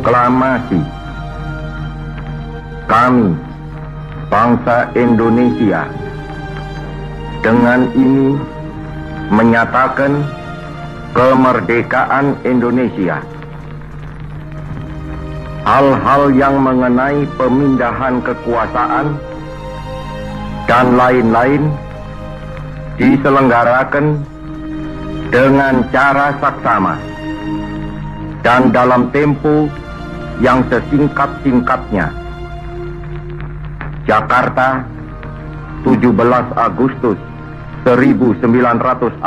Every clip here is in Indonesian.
Proklamasi. Kami, bangsa Indonesia, dengan ini menyatakan kemerdekaan Indonesia. Hal-hal yang mengenai pemindahan kekuasaan dan lain-lain diselenggarakan dengan cara saksama dan dalam tempo yang sesingkat-singkatnya. Jakarta, 17 Agustus 1945,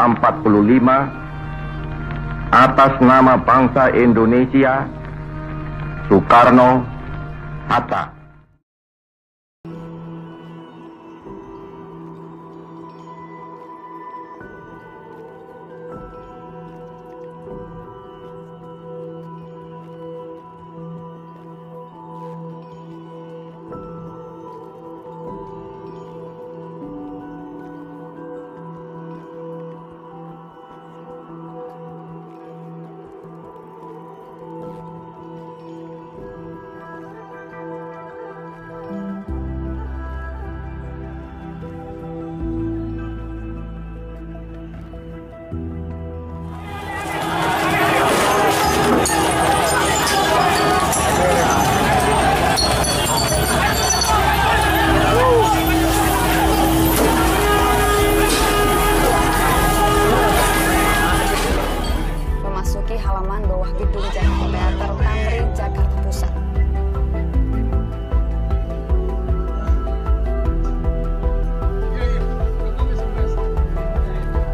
atas nama bangsa Indonesia, Soekarno, Hatta.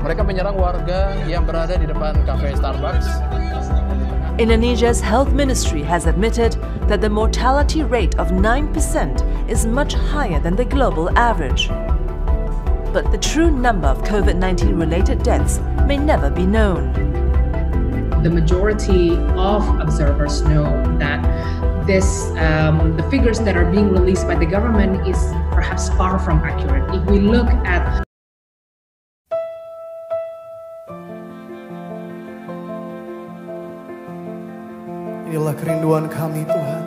Mereka menyerang warga yang berada di depan kafe Starbucks. Indonesia's health ministry has admitted that the mortality rate of 9% is much higher than the global average. But the true number of COVID-19 related deaths may never be known. The majority of observers know that the figures that are being released by the government is perhaps far from accurate. If we look at Inilah kerinduan kami, Tuhan,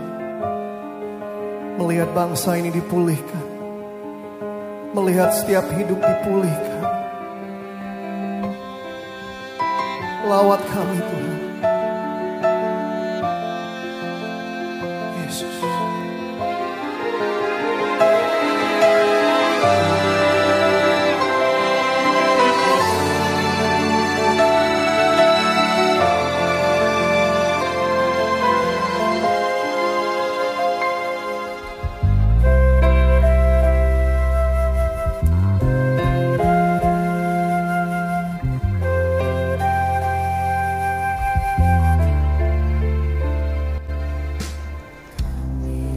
melihat bangsa ini dipulihkan, melihat setiap hidup dipulihkan. Lawat kami, Tuhan. Yesus.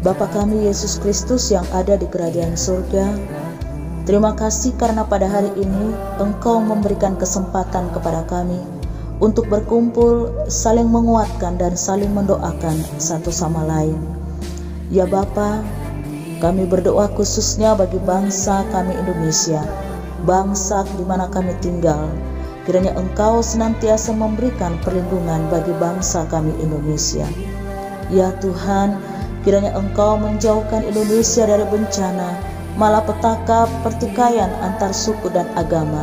Bapa kami Yesus Kristus yang ada di kerajaan surga, terima kasih karena pada hari ini Engkau memberikan kesempatan kepada kami untuk berkumpul, saling menguatkan dan saling mendoakan satu sama lain. Ya Bapa, kami berdoa khususnya bagi bangsa kami Indonesia, bangsa di mana kami tinggal. Kiranya Engkau senantiasa memberikan perlindungan bagi bangsa kami Indonesia. Ya Tuhan, kiranya Engkau menjauhkan Indonesia dari bencana, malapetaka, pertikaian antar suku dan agama.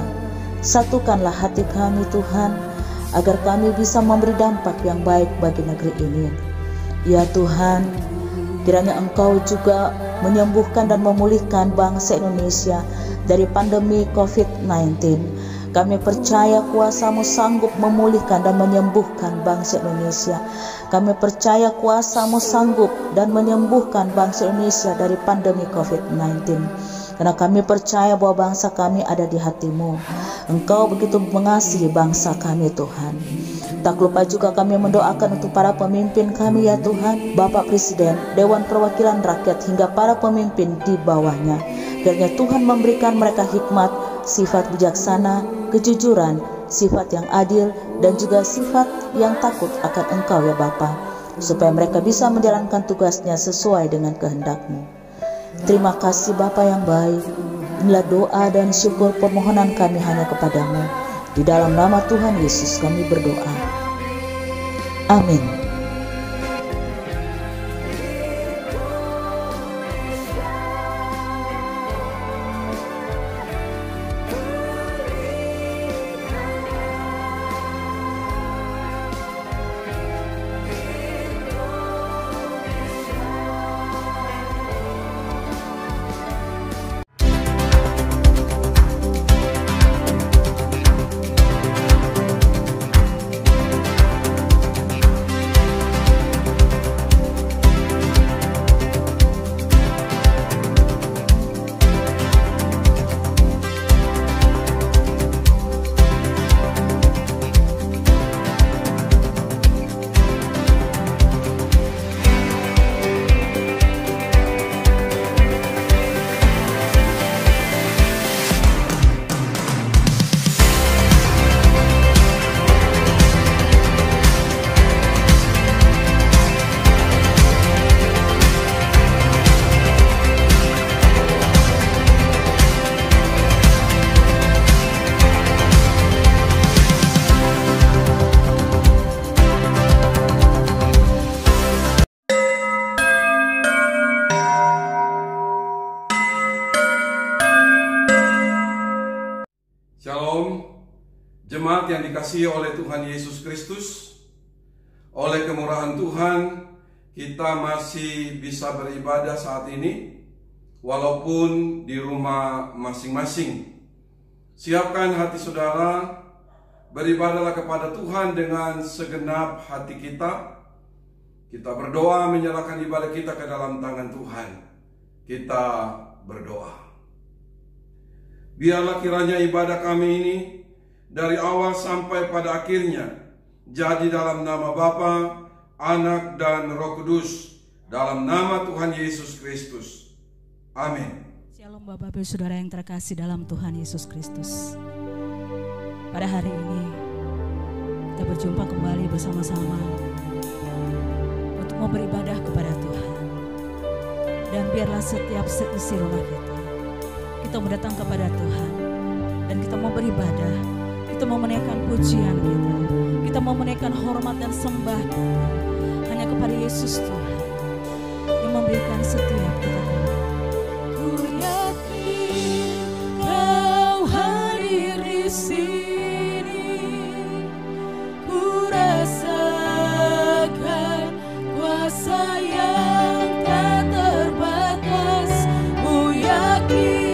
Satukanlah hati kami Tuhan, agar kami bisa memberi dampak yang baik bagi negeri ini. Ya Tuhan, kiranya Engkau juga menyembuhkan dan memulihkan bangsa Indonesia dari pandemi COVID-19. Kami percaya kuasa-Mu sanggup memulihkan dan menyembuhkan bangsa Indonesia. Kami percaya kuasa-Mu sanggup dan menyembuhkan bangsa Indonesia dari pandemi COVID-19. Karena kami percaya bahwa bangsa kami ada di hati-Mu. Engkau begitu mengasihi bangsa kami Tuhan. Tak lupa juga kami mendoakan untuk para pemimpin kami ya Tuhan, Bapak Presiden, Dewan Perwakilan Rakyat hingga para pemimpin di bawahnya. Kiranya Tuhan memberikan mereka hikmat, sifat bijaksana, kejujuran, sifat yang adil, dan juga sifat yang takut akan Engkau ya Bapa, supaya mereka bisa menjalankan tugasnya sesuai dengan kehendak-Mu. Terima kasih Bapa yang baik. Inilah doa dan syukur permohonan kami hanya kepada-Mu. Di dalam nama Tuhan Yesus kami berdoa. Amin. Shalom, jemaat yang dikasihi oleh Tuhan Yesus Kristus. Oleh kemurahan Tuhan, kita masih bisa beribadah saat ini, walaupun di rumah masing-masing. Siapkan hati saudara, beribadahlah kepada Tuhan dengan segenap hati kita. Kita berdoa menyerahkan ibadah kita ke dalam tangan Tuhan. Kita berdoa. Biarlah kiranya ibadah kami ini dari awal sampai pada akhirnya jadi dalam nama Bapa, Anak, dan Roh Kudus, dalam nama Tuhan Yesus Kristus. Amin. Shalom Bapak Ibu Saudara yang terkasih dalam Tuhan Yesus Kristus. Pada hari ini kita berjumpa kembali bersama-sama untuk mau beribadah kepada Tuhan. Dan biarlah setiap seisi rumah kita mendatang kepada Tuhan, dan kita mau beribadah, kita mau menaikkan pujian kita mau menaikkan hormat dan sembah kita hanya kepada Yesus Tuhan yang memberikan setiap kita. Ku yakin Kau hadir di sini, ku rasakan kuasa yang tak terbatas. Ku yakin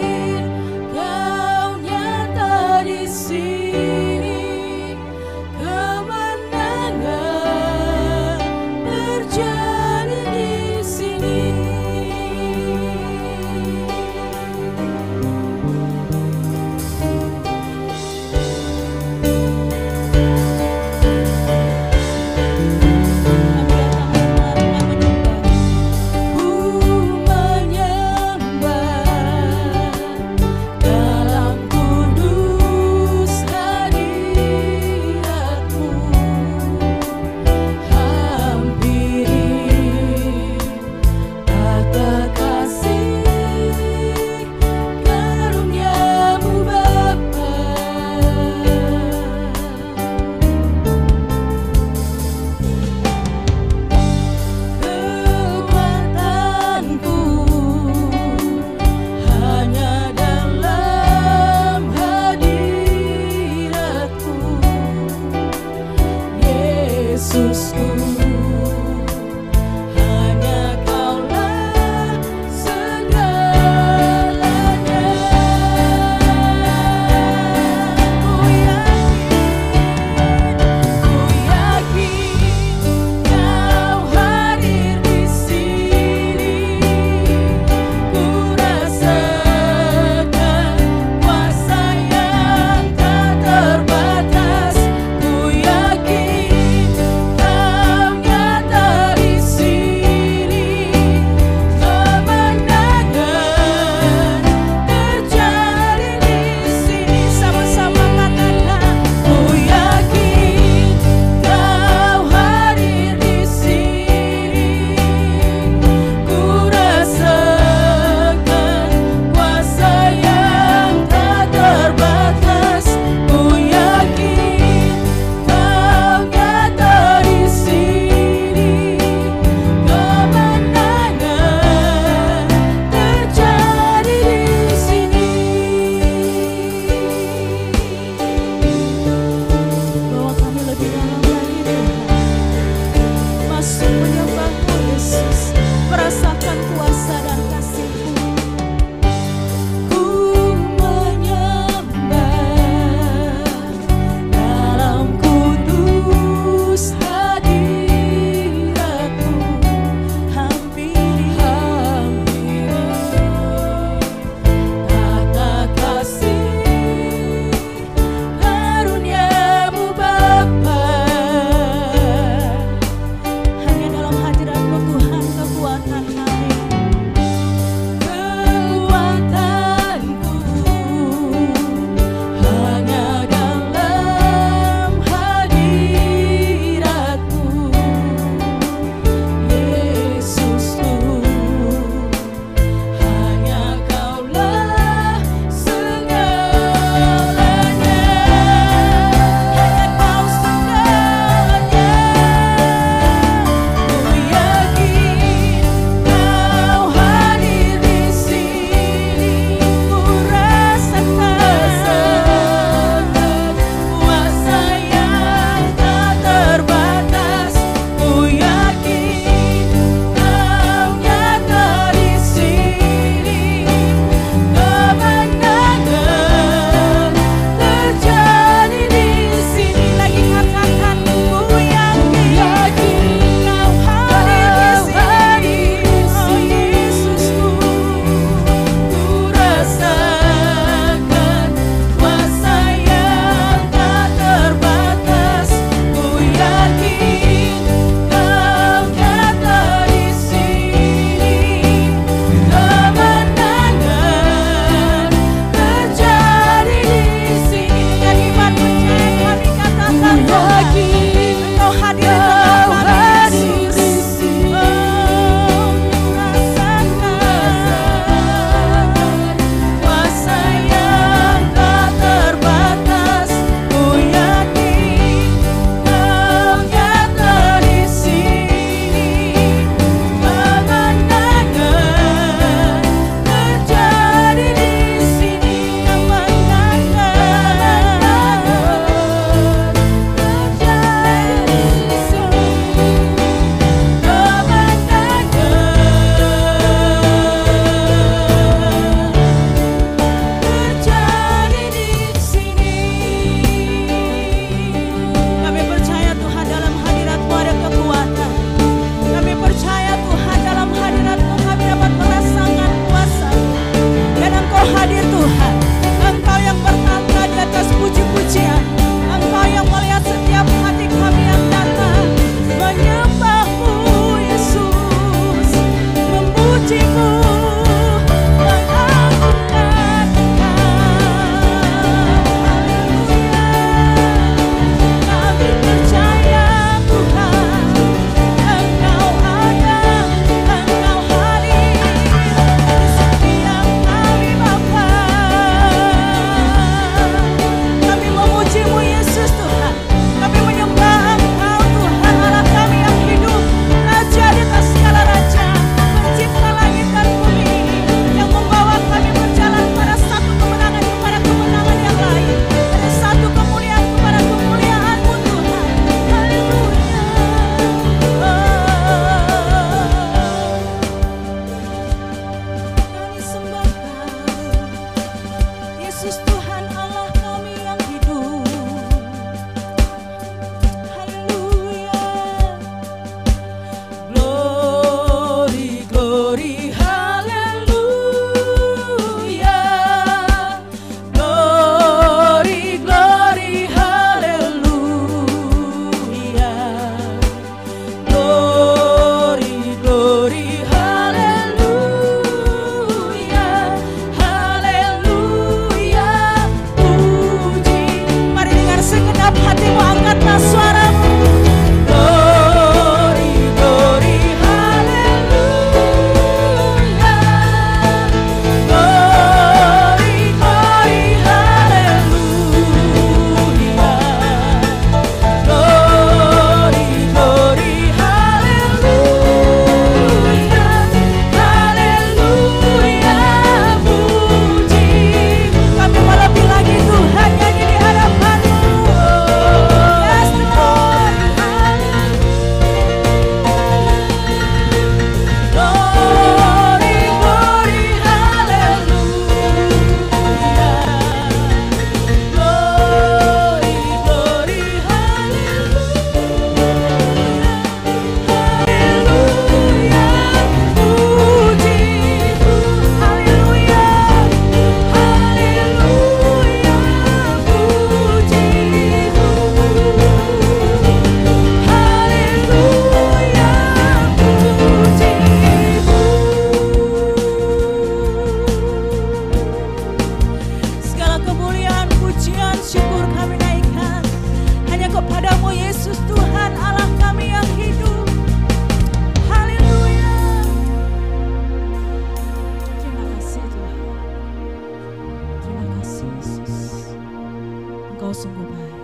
Engkau sungguh baik.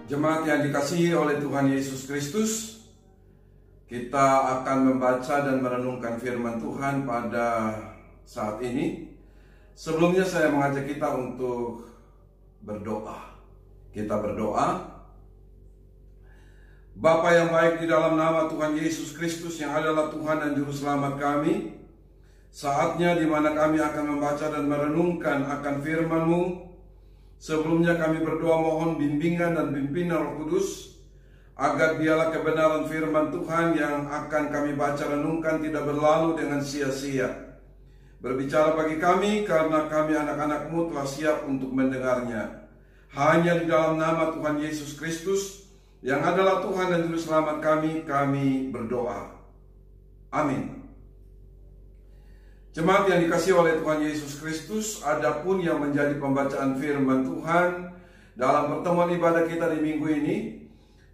Jemaat yang dikasihi oleh Tuhan Yesus Kristus, kita akan membaca dan merenungkan firman Tuhan pada saat ini. Sebelumnya saya mengajak kita untuk berdoa. Kita berdoa. Bapa yang baik, di dalam nama Tuhan Yesus Kristus yang adalah Tuhan dan Juru Selamat kami, saatnya di mana kami akan membaca dan merenungkan akan firman-Mu. Sebelumnya kami berdoa mohon bimbingan dan pimpinan Roh Kudus, agar biarlah kebenaran firman Tuhan yang akan kami baca renungkan tidak berlalu dengan sia-sia. Berbicara bagi kami, karena kami anak-anak-Mu telah siap untuk mendengarnya. Hanya di dalam nama Tuhan Yesus Kristus yang adalah Tuhan dan Juru Selamat kami berdoa. Amin. Jemaat yang dikasihi oleh Tuhan Yesus Kristus, adapun yang menjadi pembacaan firman Tuhan dalam pertemuan ibadah kita di minggu ini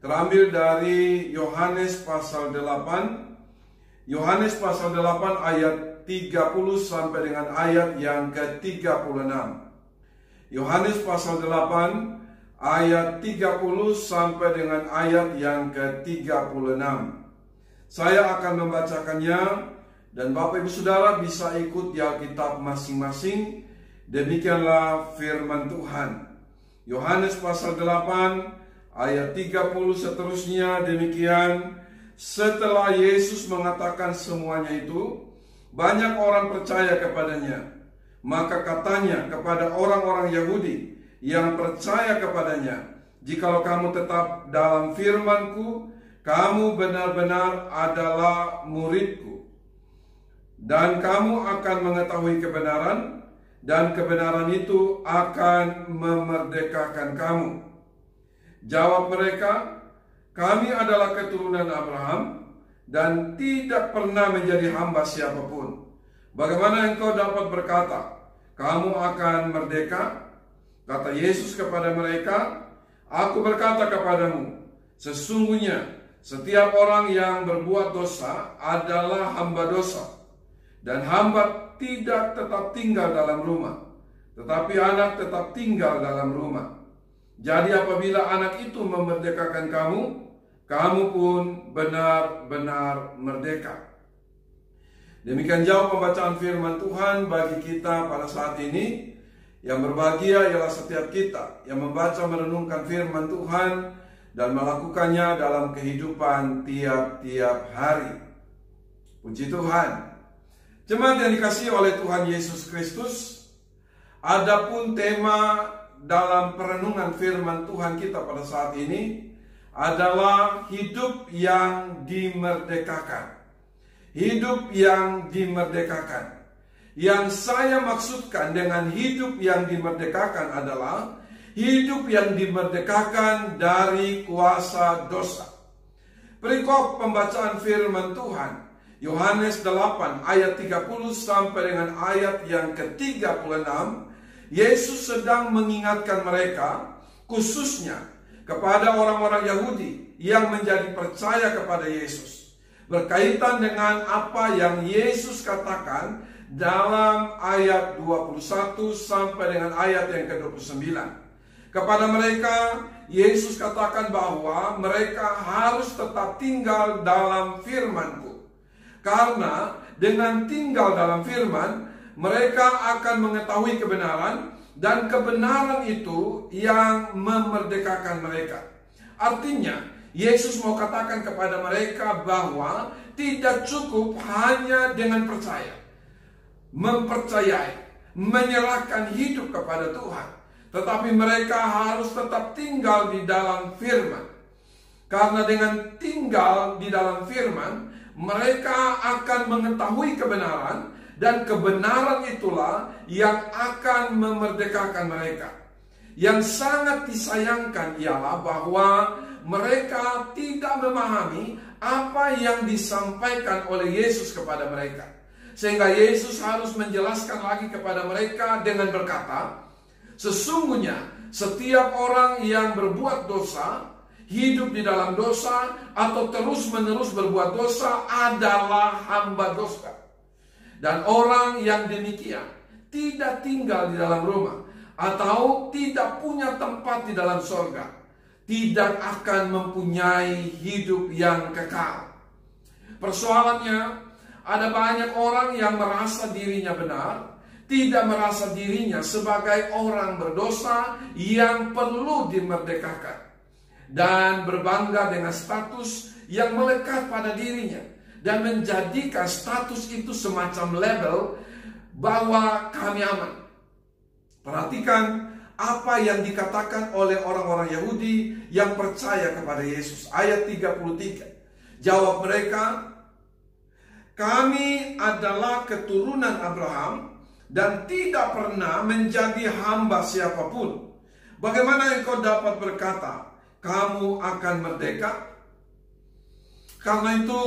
terambil dari Yohanes pasal 8. Yohanes pasal 8 ayat 30 sampai dengan ayat yang ke-36. Yohanes pasal 8 ayat 30 sampai dengan ayat yang ke-36. Saya akan membacakannya dan Bapak Ibu Saudara bisa ikut di Alkitab masing-masing. Demikianlah firman Tuhan. Yohanes pasal 8 ayat 30 seterusnya demikian. Setelah Yesus mengatakan semuanya itu, banyak orang percaya kepadanya. Maka katanya kepada orang-orang Yahudi yang percaya kepadanya, "Jikalau kamu tetap dalam firman-Ku, kamu benar-benar adalah murid-Ku. Dan kamu akan mengetahui kebenaran, dan kebenaran itu akan memerdekakan kamu." Jawab mereka, "Kami adalah keturunan Abraham dan tidak pernah menjadi hamba siapapun. Bagaimana engkau dapat berkata, kamu akan merdeka?" Kata Yesus kepada mereka, "Aku berkata kepadamu, sesungguhnya setiap orang yang berbuat dosa adalah hamba dosa. Dan hamba tidak tetap tinggal dalam rumah, tetapi anak tetap tinggal dalam rumah. Jadi apabila anak itu memerdekakan kamu, kamu pun benar-benar merdeka." Demikian jauh pembacaan firman Tuhan bagi kita pada saat ini. Yang berbahagia ialah setiap kita yang membaca merenungkan firman Tuhan dan melakukannya dalam kehidupan tiap-tiap hari. Puji Tuhan. Jemaat yang dikasihi oleh Tuhan Yesus Kristus, adapun tema dalam perenungan firman Tuhan kita pada saat ini adalah hidup yang dimerdekakan. Hidup yang dimerdekakan. Yang saya maksudkan dengan hidup yang dimerdekakan adalah hidup yang dimerdekakan dari kuasa dosa. Perikop pembacaan firman Tuhan Yohanes 8 ayat 30 sampai dengan ayat yang ke-36, Yesus sedang mengingatkan mereka, khususnya kepada orang-orang Yahudi yang menjadi percaya kepada Yesus, berkaitan dengan apa yang Yesus katakan dalam ayat 21 sampai dengan ayat yang ke-29. Kepada mereka, Yesus katakan bahwa mereka harus tetap tinggal dalam firman-Ku. Karena dengan tinggal dalam firman, mereka akan mengetahui kebenaran, dan kebenaran itu yang memerdekakan mereka. Artinya, Yesus mau katakan kepada mereka bahwa tidak cukup hanya dengan percaya, mempercayai, menyerahkan hidup kepada Tuhan, tetapi mereka harus tetap tinggal di dalam firman. Karena dengan tinggal di dalam firman, mereka akan mengetahui kebenaran, dan kebenaran itulah yang akan memerdekakan mereka. Yang sangat disayangkan ialah bahwa mereka tidak memahami apa yang disampaikan oleh Yesus kepada mereka. Sehingga Yesus harus menjelaskan lagi kepada mereka dengan berkata, sesungguhnya setiap orang yang berbuat dosa, hidup di dalam dosa, atau terus-menerus berbuat dosa adalah hamba dosa. Dan orang yang demikian tidak tinggal di dalam rumah atau tidak punya tempat di dalam sorga, tidak akan mempunyai hidup yang kekal. Persoalannya, ada banyak orang yang merasa dirinya benar, tidak merasa dirinya sebagai orang berdosa yang perlu dimerdekakan, dan berbangga dengan status yang melekat pada dirinya, dan menjadikan status itu semacam label bahwa kami aman. Perhatikan apa yang dikatakan oleh orang-orang Yahudi yang percaya kepada Yesus. Ayat 33. Jawab mereka, kami adalah keturunan Abraham dan tidak pernah menjadi hamba siapapun. Bagaimana engkau dapat berkata, kamu akan merdeka? Karena itu,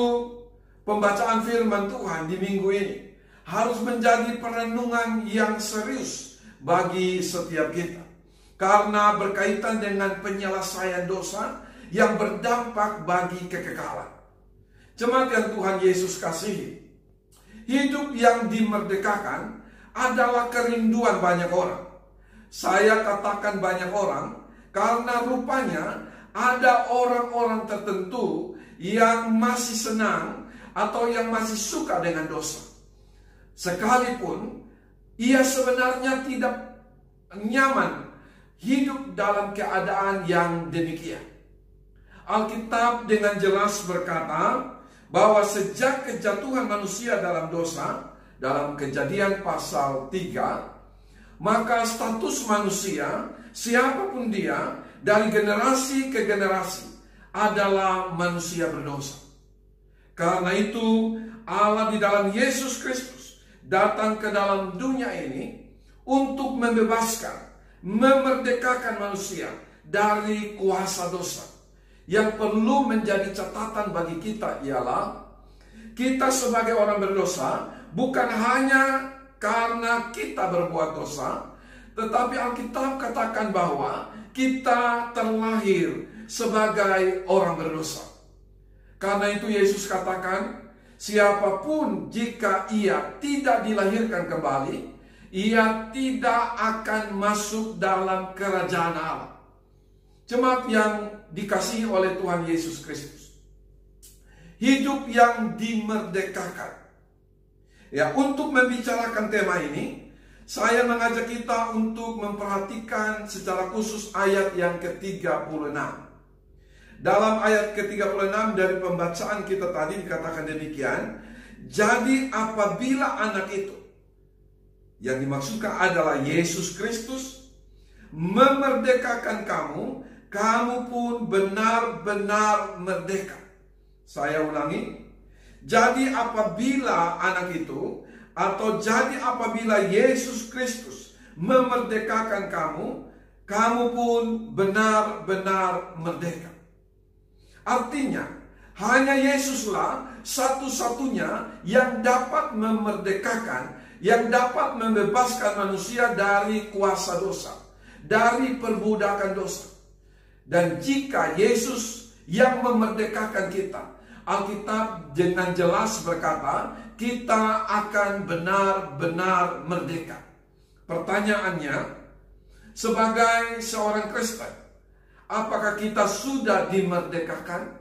pembacaan firman Tuhan di minggu ini harus menjadi perenungan yang serius bagi setiap kita. Karena berkaitan dengan penyelesaian dosa yang berdampak bagi kekekalan. Jemaat yang Tuhan Yesus kasihi, hidup yang dimerdekakan adalah kerinduan banyak orang. Saya katakan banyak orang karena rupanya ada orang-orang tertentu yang masih senang atau yang masih suka dengan dosa. Sekalipun ia sebenarnya tidak nyaman hidup dalam keadaan yang demikian. Alkitab dengan jelas berkata bahwa sejak kejatuhan manusia dalam dosa, dalam Kejadian pasal 3, maka status manusia, siapapun dia, dari generasi ke generasi adalah manusia berdosa. Karena itu Allah di dalam Yesus Kristus datang ke dalam dunia ini untuk membebaskan, memerdekakan manusia dari kuasa dosa. Yang perlu menjadi catatan bagi kita ialah kita sebagai orang berdosa bukan hanya karena kita berbuat dosa, tetapi Alkitab katakan bahwa kita terlahir sebagai orang berdosa. Karena itu Yesus katakan, siapapun jika ia tidak dilahirkan kembali, ia tidak akan masuk dalam kerajaan Allah. Jemaat yang dikasihi oleh Tuhan Yesus Kristus, hidup yang dimerdekakan. Ya, untuk membicarakan tema ini, saya mengajak kita untuk memperhatikan secara khusus ayat yang ke-36. Dalam ayat ke-36 dari pembacaan kita tadi dikatakan demikian, jadi apabila anak itu, yang dimaksudkan adalah Yesus Kristus, memerdekakan kamu, kamu pun benar-benar merdeka. Saya ulangi, jadi apabila anak itu, atau jadi apabila Yesus Kristus memerdekakan kamu, kamu pun benar-benar merdeka. Artinya, hanya Yesuslah satu-satunya yang dapat memerdekakan, yang dapat membebaskan manusia dari kuasa dosa, dari perbudakan dosa. Dan jika Yesus yang memerdekakan kita, Alkitab dengan jelas berkata, kita akan benar-benar merdeka. Pertanyaannya, sebagai seorang Kristen, apakah kita sudah dimerdekakan?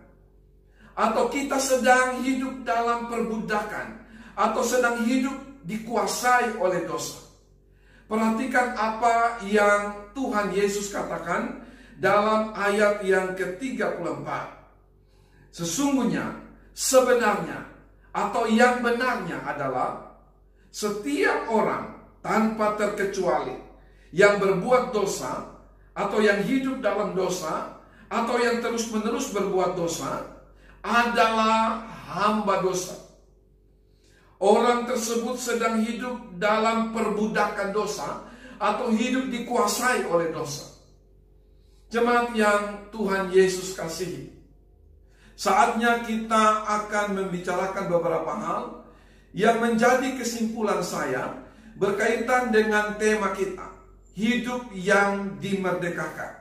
Atau kita sedang hidup dalam perbudakan? Atau sedang hidup dikuasai oleh dosa? Perhatikan apa yang Tuhan Yesus katakan dalam ayat yang ke-34. Sesungguhnya, sebenarnya, atau yang benarnya adalah setiap orang tanpa terkecuali yang berbuat dosa, atau yang hidup dalam dosa, atau yang terus-menerus berbuat dosa, adalah hamba dosa. Orang tersebut sedang hidup dalam perbudakan dosa, atau hidup dikuasai oleh dosa. Jemaat yang Tuhan Yesus kasihi, saatnya kita akan membicarakan beberapa hal yang menjadi kesimpulan saya berkaitan dengan tema kita, hidup yang dimerdekakan.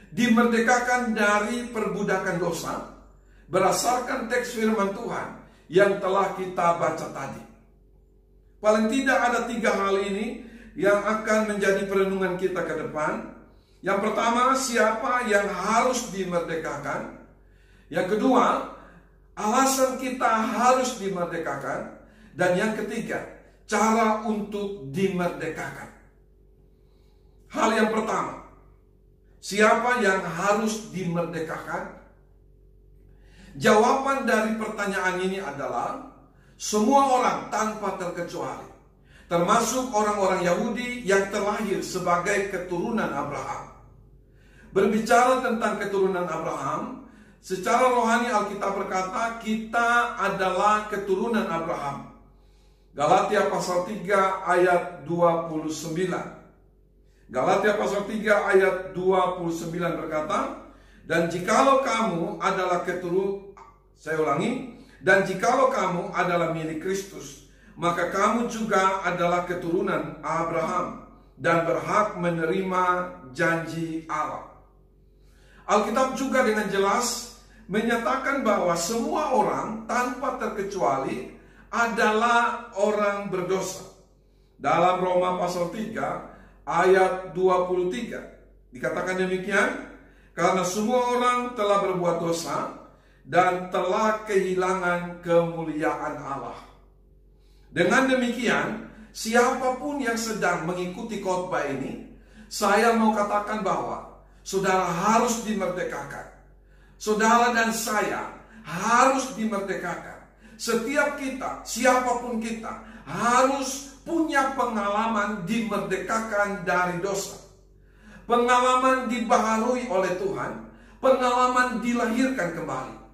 Dimerdekakan dari perbudakan dosa berdasarkan teks firman Tuhan yang telah kita baca tadi. Paling tidak ada 3 hal ini yang akan menjadi perenungan kita ke depan. Yang pertama, siapa yang harus dimerdekakan. Yang kedua, alasan kita harus dimerdekakan. Dan yang ketiga, cara untuk dimerdekakan. Hal yang pertama, siapa yang harus dimerdekakan? Jawaban dari pertanyaan ini adalah semua orang tanpa terkecuali, termasuk orang-orang Yahudi yang terlahir sebagai keturunan Abraham. Berbicara tentang keturunan Abraham, secara rohani Alkitab berkata kita adalah keturunan Abraham. Galatia pasal 3 ayat 29. Galatia pasal 3 ayat 29 berkata, dan jikalau kamu adalah dan jikalau kamu adalah milik Kristus, maka kamu juga adalah keturunan Abraham dan berhak menerima janji Allah. Alkitab juga dengan jelas menyatakan bahwa semua orang tanpa terkecuali adalah orang berdosa. Dalam Roma pasal 3 ayat 23 dikatakan demikian, karena semua orang telah berbuat dosa dan telah kehilangan kemuliaan Allah. Dengan demikian, siapapun yang sedang mengikuti khotbah ini, saya mau katakan bahwa saudara harus dimerdekakan. Saudara dan saya harus dimerdekakan. Setiap kita, siapapun kita, harus punya pengalaman dimerdekakan dari dosa. Pengalaman dibaharui oleh Tuhan, pengalaman dilahirkan kembali.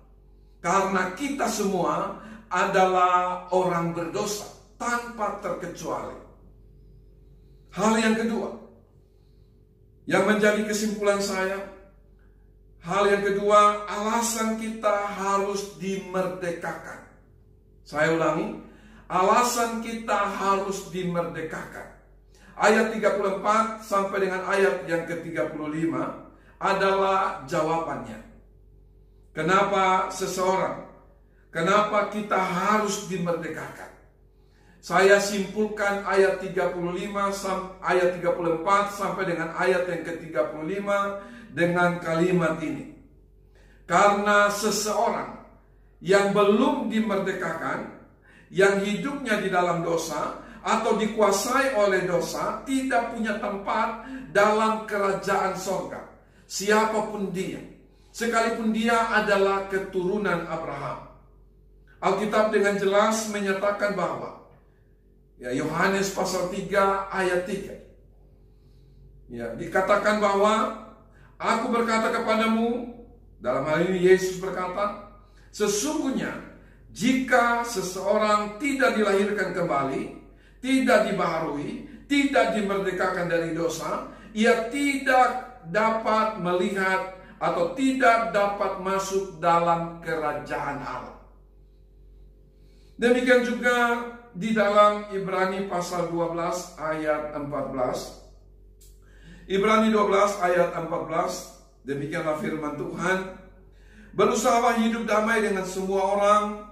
Karena kita semua adalah orang berdosa tanpa terkecuali. Hal yang kedua, yang menjadi kesimpulan saya, hal yang kedua, alasan kita harus dimerdekakan. Saya ulangi, alasan kita harus dimerdekakan. Ayat 34 sampai dengan ayat yang ke-35 adalah jawabannya. Kenapa kenapa kita harus dimerdekakan? Saya simpulkan ayat ayat 34 sampai dengan ayat yang ke-35 dengan kalimat ini. Karena seseorang yang belum dimerdekakan, yang hidupnya di dalam dosa atau dikuasai oleh dosa, tidak punya tempat dalam kerajaan sorga. Siapapun dia, sekalipun dia adalah keturunan Abraham. Alkitab dengan jelas menyatakan bahwa Yohanes pasal 3 ayat 3 dikatakan bahwa aku berkata kepadamu, dalam hal ini Yesus berkata, sesungguhnya jika seseorang tidak dilahirkan kembali, tidak dibaharui, tidak dimerdekakan dari dosa, ia tidak dapat melihat atau tidak dapat masuk dalam kerajaan Allah. Demikian juga di dalam Ibrani pasal 12 ayat 14. Ibrani 12 ayat 14, demikianlah firman Tuhan. Berusahalah hidup damai dengan semua orang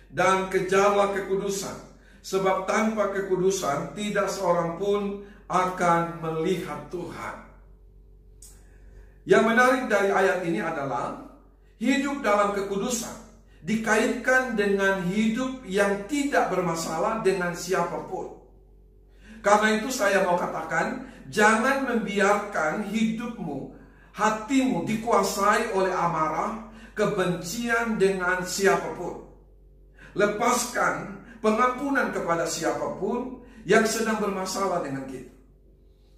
dan kejarlah kekudusan. Sebab tanpa kekudusan tidak seorang pun akan melihat Tuhan. Yang menarik dari ayat ini adalah hidup dalam kekudusan dikaitkan dengan hidup yang tidak bermasalah dengan siapapun. Karena itu saya mau katakan, jangan membiarkan hidupmu, hatimu dikuasai oleh amarah, kebencian dengan siapapun. Lepaskan pengampunan kepada siapapun yang sedang bermasalah dengan kita.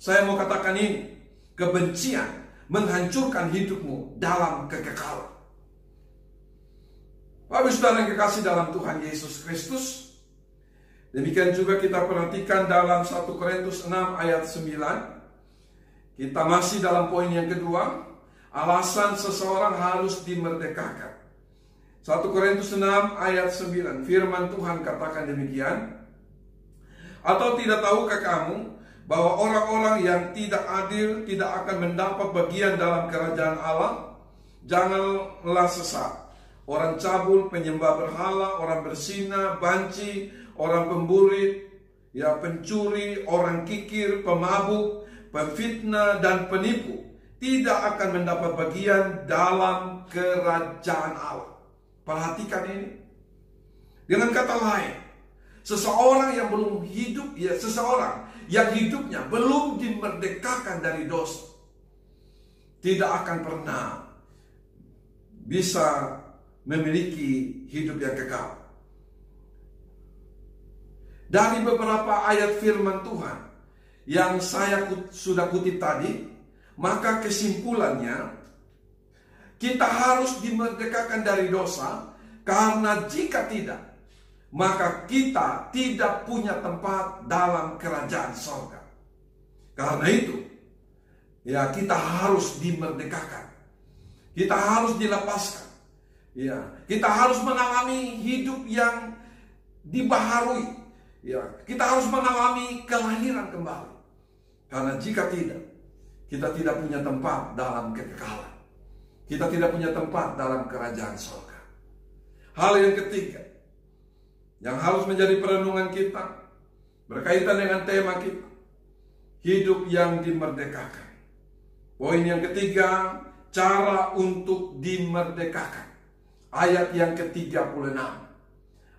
Saya mau katakan ini, kebencian menghancurkan hidupmu dalam kekekalan. Bapak saudara yang kekasih dalam Tuhan Yesus Kristus, demikian juga kita perhatikan dalam 1 Korintus 6 ayat 9. Kita masih dalam poin yang kedua, alasan seseorang harus dimerdekakan. 1 Korintus 6 ayat 9, firman Tuhan katakan demikian. Atau tidak tahukah kamu bahwa orang-orang yang tidak adil tidak akan mendapat bagian dalam kerajaan Allah? Janganlah sesat. Orang cabul, penyembah berhala, orang berzina, banci, orang pemburit, ya pencuri, orang kikir, pemabuk, pemfitnah, dan penipu tidak akan mendapat bagian dalam kerajaan Allah. Perhatikan ini. Dengan kata lain, seseorang yang belum hidup, ya seseorang yang hidupnya belum dimerdekakan dari dosa, tidak akan pernah bisa memiliki hidup yang kekal. Dari beberapa ayat firman Tuhan yang saya sudah kutip tadi, maka kesimpulannya kita harus dimerdekakan dari dosa, karena jika tidak, maka kita tidak punya tempat dalam kerajaan sorga. Karena itu, ya kita harus dimerdekakan, kita harus dilepaskan, ya kita harus mengalami hidup yang dibaharui. Ya, kita harus mengalami kelahiran kembali. Karena jika tidak, kita tidak punya tempat dalam kekekalan. Kita tidak punya tempat dalam kerajaan surga. Hal yang ketiga yang harus menjadi perenungan kita berkaitan dengan tema kita, hidup yang dimerdekakan. Poin yang ketiga, cara untuk dimerdekakan. Ayat yang ke-36.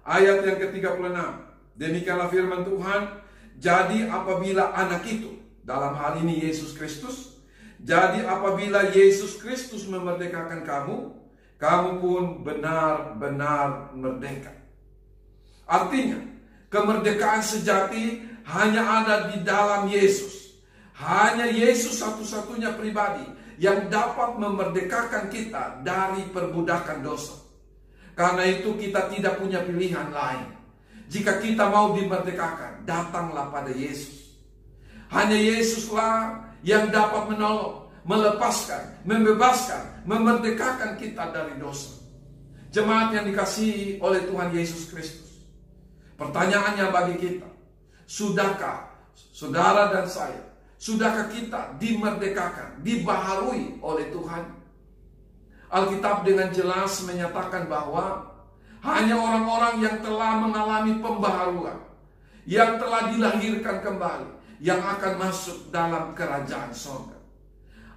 Ayat yang ke-36. Demikianlah firman Tuhan, jadi apabila anak itu, dalam hal ini Yesus Kristus, jadi apabila Yesus Kristus memerdekakan kamu, kamu pun benar-benar merdeka. Artinya, kemerdekaan sejati hanya ada di dalam Yesus. Hanya Yesus satu-satunya pribadi yang dapat memerdekakan kita dari perbudakan dosa. Karena itu kita tidak punya pilihan lain. Jika kita mau dimerdekakan, datanglah pada Yesus. Hanya Yesuslah yang dapat menolong, melepaskan, membebaskan, memerdekakan kita dari dosa. Jemaat yang dikasihi oleh Tuhan Yesus Kristus, pertanyaannya bagi kita, sudahkah saudara dan saya, sudahkah kita dimerdekakan, dibaharui oleh Tuhan? Alkitab dengan jelas menyatakan bahwa hanya orang-orang yang telah mengalami pembaharuan, yang telah dilahirkan kembali, yang akan masuk dalam kerajaan surga.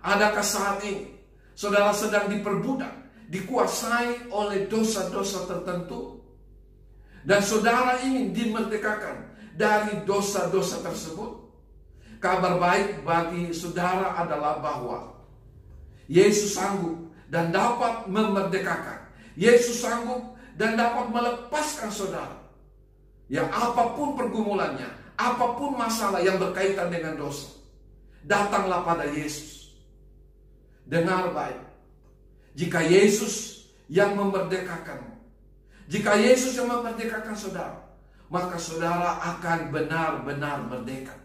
Adakah saat ini saudara sedang diperbudak, dikuasai oleh dosa-dosa tertentu, dan saudara ingin dimerdekakan dari dosa-dosa tersebut? Kabar baik bagi saudara adalah bahwa Yesus sanggup dan dapat memerdekakan. Yesus sanggup dan dapat melepaskan saudara. Yang apapun pergumulannya, apapun masalah yang berkaitan dengan dosa, datanglah pada Yesus. Dengar baik, jika Yesus yang memerdekakanmu, jika Yesus yang memerdekakan saudara, maka saudara akan benar-benar merdeka.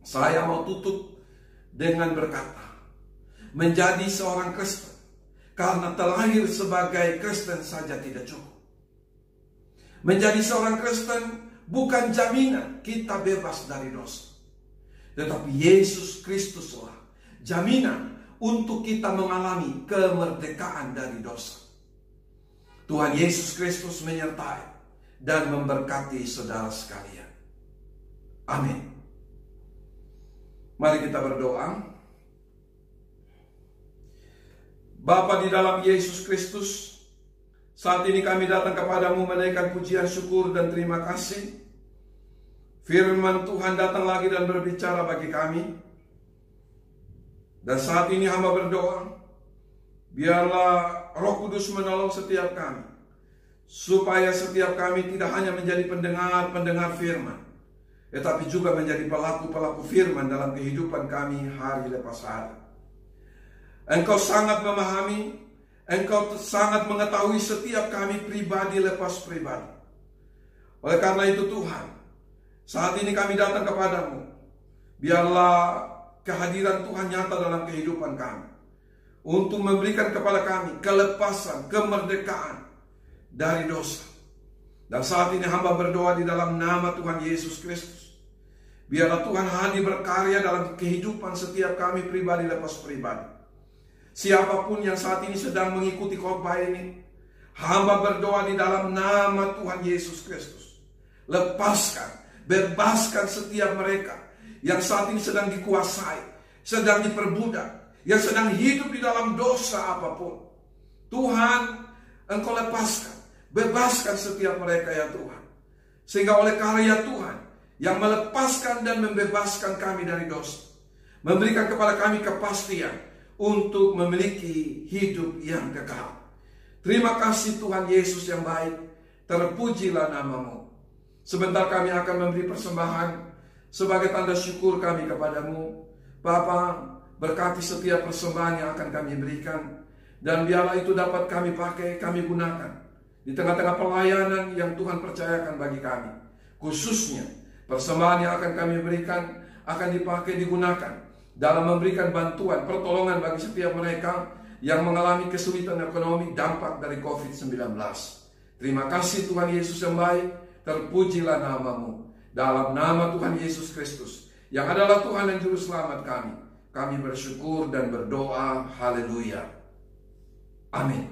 Saya mau tutup dengan berkata, menjadi seorang Kristen karena terlahir sebagai Kristen saja tidak cukup. Menjadi seorang Kristen bukan jaminan kita bebas dari dosa. Tetapi Yesus Kristuslah jaminan untuk kita mengalami kemerdekaan dari dosa. Tuhan Yesus Kristus menyertai dan memberkati saudara sekalian. Amin. Mari kita berdoa. Bapa di dalam Yesus Kristus, saat ini kami datang kepadamu menaikkan pujian, syukur, dan terima kasih. Firman Tuhan datang lagi dan berbicara bagi kami. Dan saat ini hamba berdoa, biarlah Roh Kudus menolong setiap kami, supaya setiap kami tidak hanya menjadi pendengar-pendengar firman, tetapi juga menjadi pelaku-pelaku firman dalam kehidupan kami hari lepas hari. Engkau sangat memahami, Engkau sangat mengetahui setiap kami pribadi lepas pribadi. Oleh karena itu Tuhan, saat ini kami datang kepadamu. Biarlah kehadiran Tuhan nyata dalam kehidupan kami, untuk memberikan kepada kami kelepasan, kemerdekaan dari dosa. Dan saat ini hamba berdoa di dalam nama Tuhan Yesus Kristus. Biarlah Tuhan hadir berkarya dalam kehidupan setiap kami pribadi lepas pribadi. Siapapun yang saat ini sedang mengikuti khotbah ini, hamba berdoa di dalam nama Tuhan Yesus Kristus. Lepaskan Bebaskan setiap mereka yang saat ini sedang dikuasai, sedang diperbudak, yang sedang hidup di dalam dosa apapun. Tuhan, Engkau lepaskan, bebaskan setiap mereka ya Tuhan. Sehingga oleh karya Tuhan yang melepaskan dan membebaskan kami dari dosa, memberikan kepada kami kepastian untuk memiliki hidup yang kekal. Terima kasih Tuhan Yesus yang baik, terpujilah nama-Mu. Sebentar kami akan memberi persembahan sebagai tanda syukur kami kepadamu. Bapa, berkati setiap persembahan yang akan kami berikan, dan biarlah itu dapat kami pakai, kami gunakan di tengah-tengah pelayanan yang Tuhan percayakan bagi kami. Khususnya persembahan yang akan kami berikan akan dipakai, digunakan dalam memberikan bantuan, pertolongan bagi setiap mereka yang mengalami kesulitan ekonomi dampak dari COVID-19. Terima kasih Tuhan Yesus yang baik, terpujilah nama-Mu. Dalam nama Tuhan Yesus Kristus, yang adalah Tuhan dan Juru Selamat kami bersyukur dan berdoa. Haleluya. Amin.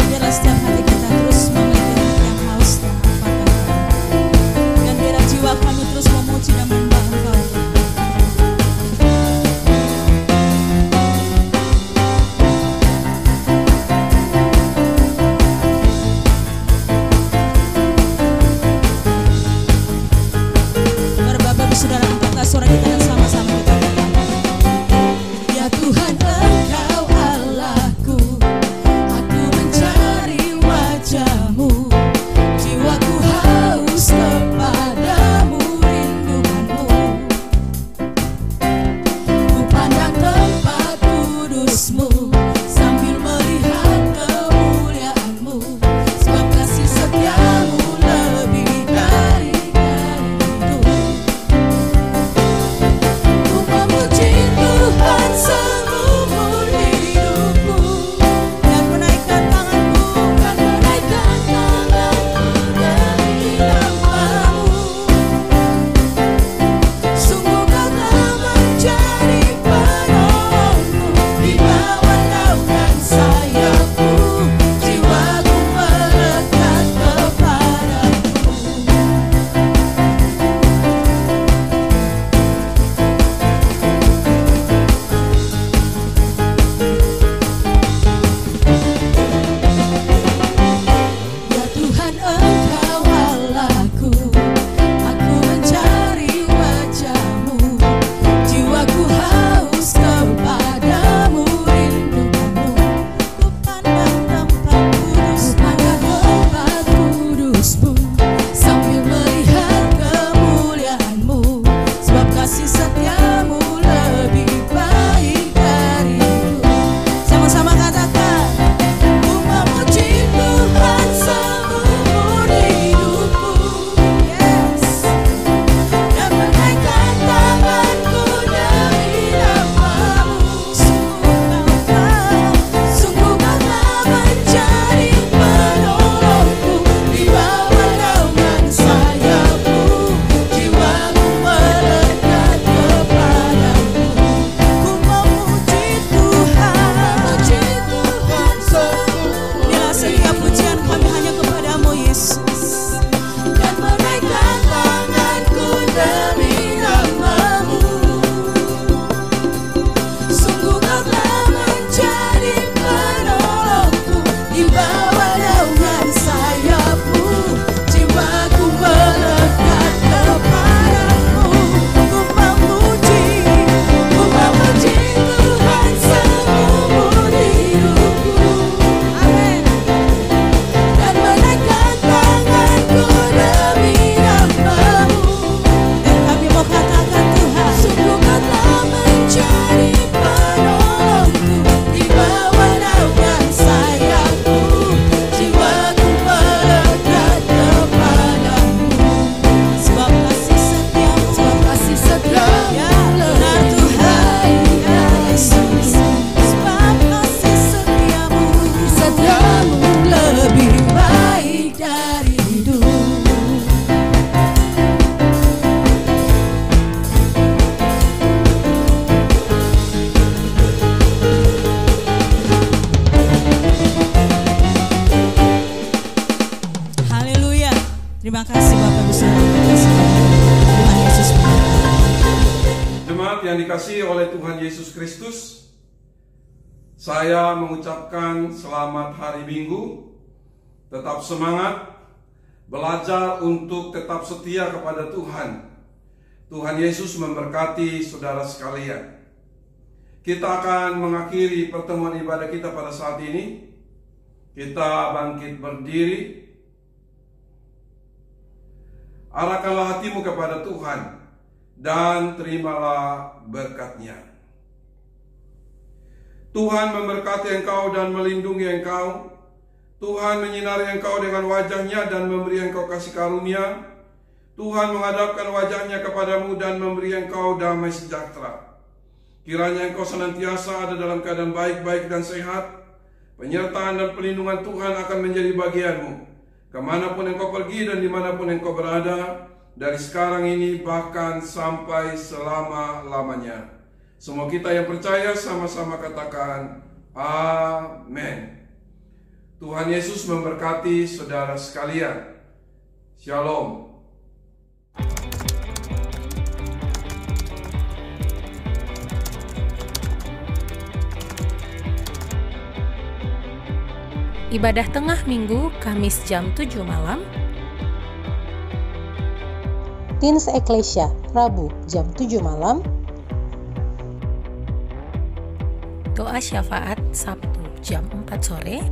Biarlah setiap hati kita terus memiliki hati yang haus dan akan Kau. Dan biarlah jiwa kami terus memuji dan menyembah Engkau. Saudara, angkatlah suara kita dan sama-sama kita katakan, ya Tuhan Engkau Allahku, aku mencari Terima kasih Bapak Ibu Saudara terkasih Tuhan Yesus memberkati. Jemaat yang dikasihi oleh Tuhan Yesus Kristus, saya mengucapkan selamat hari Minggu. Tetap semangat, belajar untuk tetap setia kepada Tuhan. Tuhan Yesus memberkati saudara sekalian. Kita akan mengakhiri pertemuan ibadah kita pada saat ini. Kita bangkit berdiri. Arahkanlah hatimu kepada Tuhan dan terimalah berkat-Nya. Tuhan memberkati engkau dan melindungi engkau. Tuhan menyinari engkau dengan wajah-Nya dan memberi engkau kasih karunia. Tuhan menghadapkan wajah-Nya kepadamu dan memberi engkau damai sejahtera. Kiranya engkau senantiasa ada dalam keadaan baik-baik dan sehat. Penyertaan dan pelindungan Tuhan akan menjadi bagianmu, kemanapun engkau pergi dan dimanapun engkau berada, dari sekarang ini bahkan sampai selama-lamanya. Semua kita yang percaya sama-sama katakan, amin. Tuhan Yesus memberkati saudara sekalian. Shalom. Ibadah tengah minggu, Kamis jam 7 malam. Teens Ecclesia, Rabu jam 7 malam. Doa syafaat Sabtu jam 4 sore.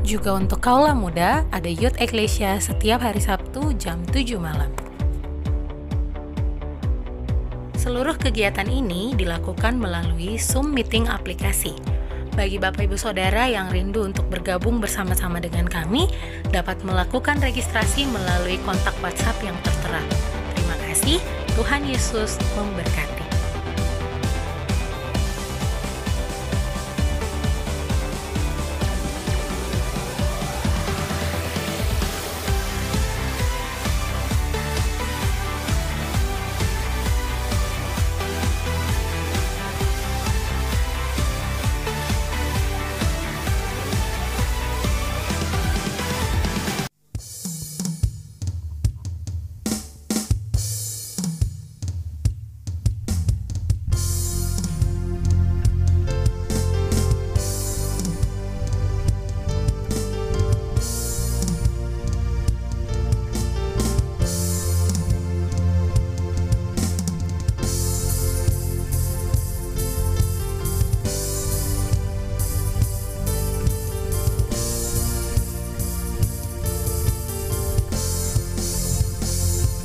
Juga untuk kaula muda, ada Youth Ecclesia setiap hari Sabtu jam 7 malam. Seluruh kegiatan ini dilakukan melalui Zoom Meeting aplikasi. Bagi Bapak Ibu Saudara yang rindu untuk bergabung bersama-sama dengan kami, dapat melakukan registrasi melalui kontak WhatsApp yang tertera. Terima kasih, Tuhan Yesus memberkati.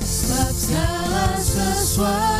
Segala sesuatu